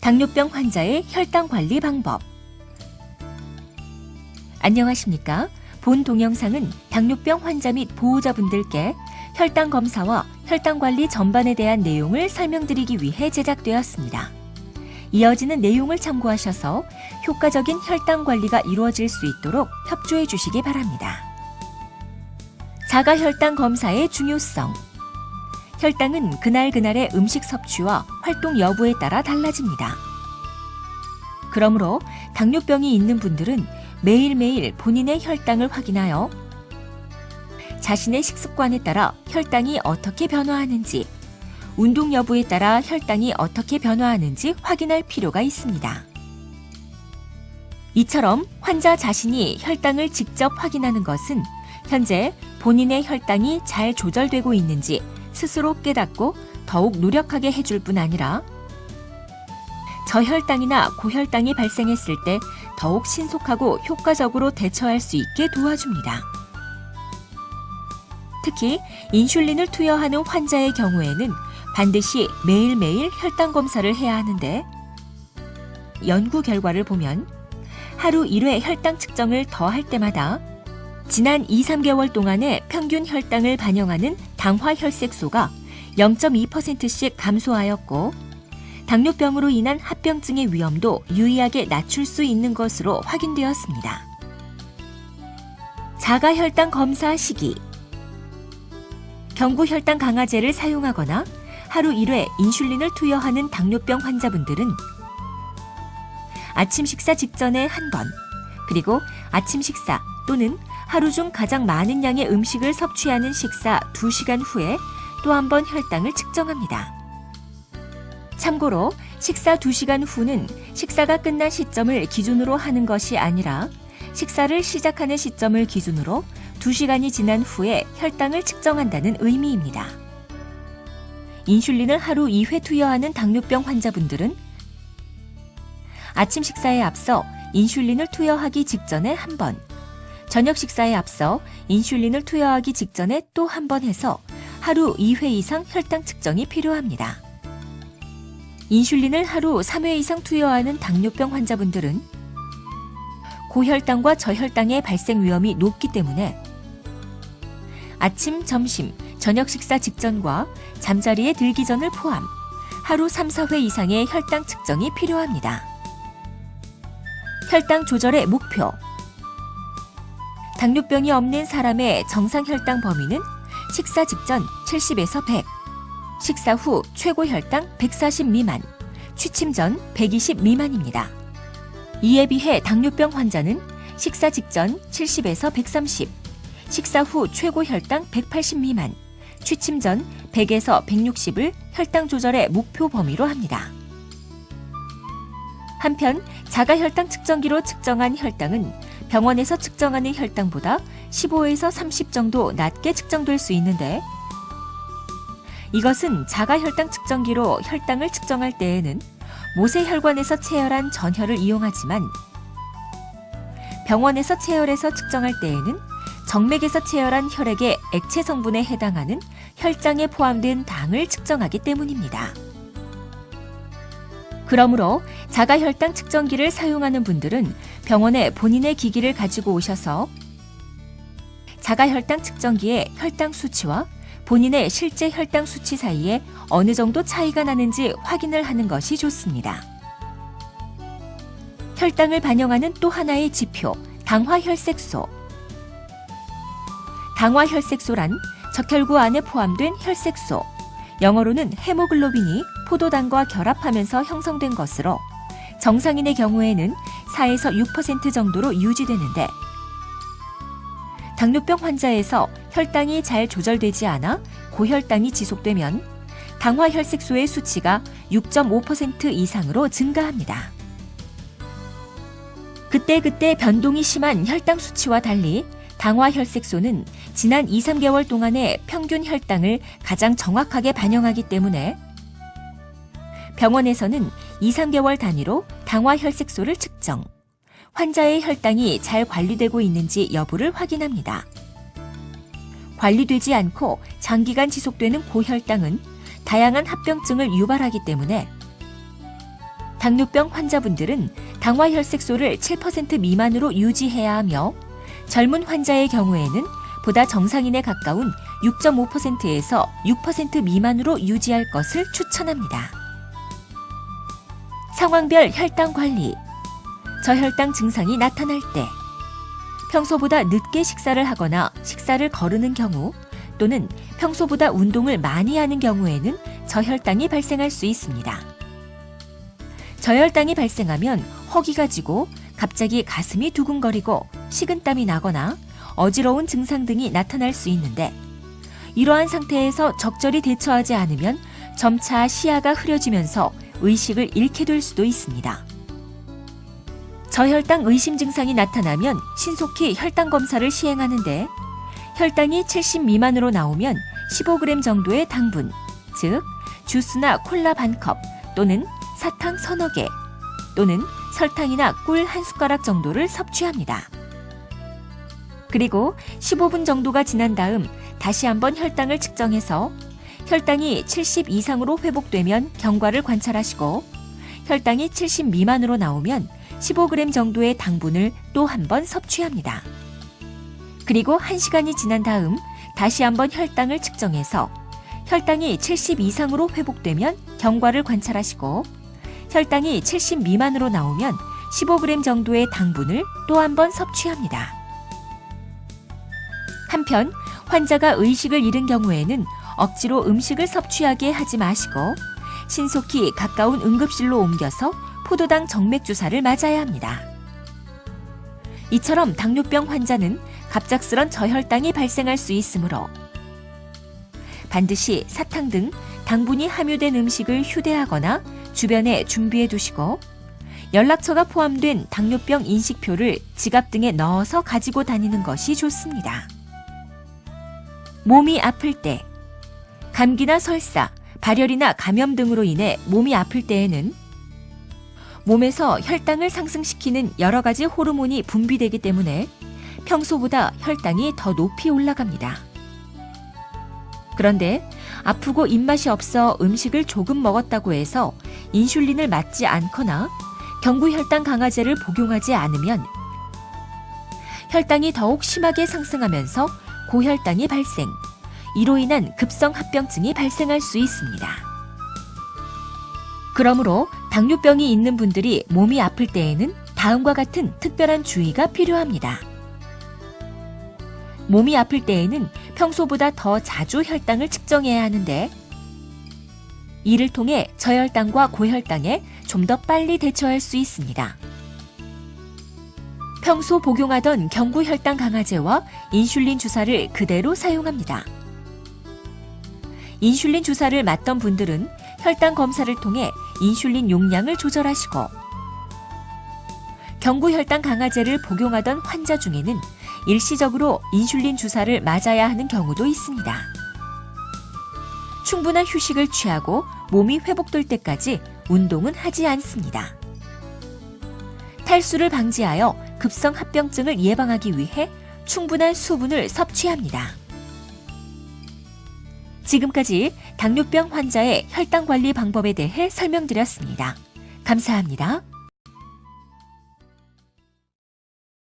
당뇨병 환자의 혈당 관리 방법. 안녕하십니까? 본 동영상은 당뇨병 환자 및 보호자분들께 혈당 검사와 혈당 관리 전반에 대한 내용을 설명드리기 위해 제작되었습니다. 이어지는 내용을 참고하셔서 효과적인 혈당 관리가 이루어질 수 있도록 협조해 주시기 바랍니다. 자가혈당 검사의 중요성. 혈당은 그날그날의 음식 섭취와 활동 여부에 따라 달라집니다. 그러므로 당뇨병이 있는 분들은 매일매일 본인의 혈당을 확인하여 자신의 식습관에 따라 혈당이 어떻게 변화하는지, 운동 여부에 따라 혈당이 어떻게 변화하는지 확인할 필요가 있습니다. 이처럼 환자 자신이 혈당을 직접 확인하는 것은 현재 본인의 혈당이 잘 조절되고 있는지 스스로 깨닫고 더욱 노력하게 해줄 뿐 아니라 저혈당이나 고혈당이 발생했을 때 더욱 신속하고 효과적으로 대처할 수 있게 도와줍니다. 특히 인슐린을 투여하는 환자의 경우에는 반드시 매일매일 혈당 검사를 해야 하는데, 연구 결과를 보면 하루 1회 혈당 측정을 더 할 때마다 지난 2-3개월 동안의 평균 혈당을 반영하는 당화혈색소가 0.2%씩 감소하였고, 당뇨병으로 인한 합병증의 위험도 유의하게 낮출 수 있는 것으로 확인되었습니다. 자가혈당 검사 시기. 경구혈당 강화제를 사용하거나 하루 1회 인슐린을 투여하는 당뇨병 환자분들은 아침 식사 직전에 한 번, 그리고 아침 식사 또는 하루 중 가장 많은 양의 음식을 섭취하는 식사 2시간 후에 또 한 번 혈당을 측정합니다. 참고로 식사 2시간 후는 식사가 끝난 시점을 기준으로 하는 것이 아니라 식사를 시작하는 시점을 기준으로 2시간이 지난 후에 혈당을 측정한다는 의미입니다. 인슐린을 하루 2회 투여하는 당뇨병 환자분들은 아침 식사에 앞서 인슐린을 투여하기 직전에 한 번, 저녁 식사에 앞서 인슐린을 투여하기 직전에 또 한 번 해서 하루 2회 이상 혈당 측정이 필요합니다. 인슐린을 하루 3회 이상 투여하는 당뇨병 환자분들은 고혈당과 저혈당의 발생 위험이 높기 때문에 아침, 점심, 저녁 식사 직전과 잠자리에 들기 전을 포함 하루 3-4회 이상의 혈당 측정이 필요합니다. 혈당 조절의 목표. 당뇨병이 없는 사람의 정상 혈당 범위는 식사 직전 70에서 100, 식사 후 최고 혈당 140 미만, 취침 전 120 미만입니다. 이에 비해 당뇨병 환자는 식사 직전 70에서 130, 식사 후 최고 혈당 180 미만, 취침 전 100에서 160을 혈당 조절의 목표 범위로 합니다. 한편 자가혈당 측정기로 측정한 혈당은 병원에서 측정하는 혈당보다 15에서 30 정도 낮게 측정될 수 있는데, 이것은 자가혈당 측정기로 혈당을 측정할 때에는 모세혈관에서 채혈한 전혈을 이용하지만 병원에서 채혈해서 측정할 때에는 정맥에서 채혈한 혈액의 액체 성분에 해당하는 혈장에 포함된 당을 측정하기 때문입니다. 그러므로 자가혈당 측정기를 사용하는 분들은 병원에 본인의 기기를 가지고 오셔서 자가혈당 측정기의 혈당 수치와 본인의 실제 혈당 수치 사이에 어느 정도 차이가 나는지 확인을 하는 것이 좋습니다. 혈당을 반영하는 또 하나의 지표, 당화혈색소. 당화혈색소란 적혈구 안에 포함된 혈색소, 영어로는 헤모글로빈이 포도당과 결합하면서 형성된 것으로 정상인의 경우에는 4에서 6% 정도로 유지되는데, 당뇨병 환자에서 혈당이 잘 조절되지 않아 고혈당이 지속되면 당화혈색소의 수치가 6.5% 이상으로 증가합니다. 그때그때 변동이 심한 혈당 수치와 달리 당화혈색소는 지난 2-3개월 동안의 평균 혈당을 가장 정확하게 반영하기 때문에 병원에서는 2-3개월 단위로 당화혈색소를 측정, 환자의 혈당이 잘 관리되고 있는지 여부를 확인합니다. 관리되지 않고 장기간 지속되는 고혈당은 다양한 합병증을 유발하기 때문에 당뇨병 환자분들은 당화혈색소를 7% 미만으로 유지해야 하며 젊은 환자의 경우에는 보다 정상인에 가까운 6.5%에서 6% 미만으로 유지할 것을 추천합니다. 상황별 혈당 관리. 저혈당 증상이 나타날 때 평소보다 늦게 식사를 하거나 식사를 거르는 경우 또는 평소보다 운동을 많이 하는 경우에는 저혈당이 발생할 수 있습니다. 저혈당이 발생하면 허기가 지고 갑자기 가슴이 두근거리고 식은땀이 나거나 어지러운 증상 등이 나타날 수 있는데 이러한 상태에서 적절히 대처하지 않으면 점차 시야가 흐려지면서 의식을 잃게 될 수도 있습니다. 저혈당 의심 증상이 나타나면 신속히 혈당 검사를 시행하는데 혈당이 70 미만으로 나오면 15g 정도의 당분, 즉 주스나 콜라 반컵 또는 사탕 서너 개 또는 설탕이나 꿀 한 숟가락 정도를 섭취합니다. 그리고 15분 정도가 지난 다음 다시 한번 혈당을 측정해서 혈당이 70 이상으로 회복되면 경과를 관찰하시고 혈당이 70 미만으로 나오면 15g 정도의 당분을 또 한 번 섭취합니다. 그리고 1시간이 지난 다음 다시 한번 혈당을 측정해서 혈당이 70 이상으로 회복되면 경과를 관찰하시고 혈당이 70 미만으로 나오면 15g 정도의 당분을 또 한 번 섭취합니다. 한편 환자가 의식을 잃은 경우에는 억지로 음식을 섭취하게 하지 마시고 신속히 가까운 응급실로 옮겨서 포도당 정맥 주사를 맞아야 합니다. 이처럼 당뇨병 환자는 갑작스런 저혈당이 발생할 수 있으므로 반드시 사탕 등 당분이 함유된 음식을 휴대하거나 주변에 준비해 두시고 연락처가 포함된 당뇨병 인식표를 지갑 등에 넣어서 가지고 다니는 것이 좋습니다. 몸이 아플 때, 감기나 설사, 발열이나 감염 등으로 인해 몸이 아플 때에는 몸에서 혈당을 상승시키는 여러 가지 호르몬이 분비되기 때문에 평소보다 혈당이 더 높이 올라갑니다. 그런데 아프고 입맛이 없어 음식을 조금 먹었다고 해서 인슐린을 맞지 않거나 경구혈당 강화제를 복용하지 않으면 혈당이 더욱 심하게 상승하면서 고혈당이 발생, 이로 인한 급성합병증이 발생할 수 있습니다. 그러므로 당뇨병이 있는 분들이 몸이 아플 때에는 다음과 같은 특별한 주의가 필요합니다. 몸이 아플 때에는 평소보다 더 자주 혈당을 측정해야 하는데 이를 통해 저혈당과 고혈당에 좀 더 빨리 대처할 수 있습니다. 평소 복용하던 경구혈당 강화제와 인슐린 주사를 그대로 사용합니다. 인슐린 주사를 맞던 분들은 혈당 검사를 통해 인슐린 용량을 조절하시고 경구혈당 강화제를 복용하던 환자 중에는 일시적으로 인슐린 주사를 맞아야 하는 경우도 있습니다. 충분한 휴식을 취하고 몸이 회복될 때까지 운동은 하지 않습니다. 탈수를 방지하여 급성합병증을 예방하기 위해 충분한 수분을 섭취합니다. 지금까지 당뇨병 환자의 혈당 관리 방법에 대해 설명드렸습니다. 감사합니다.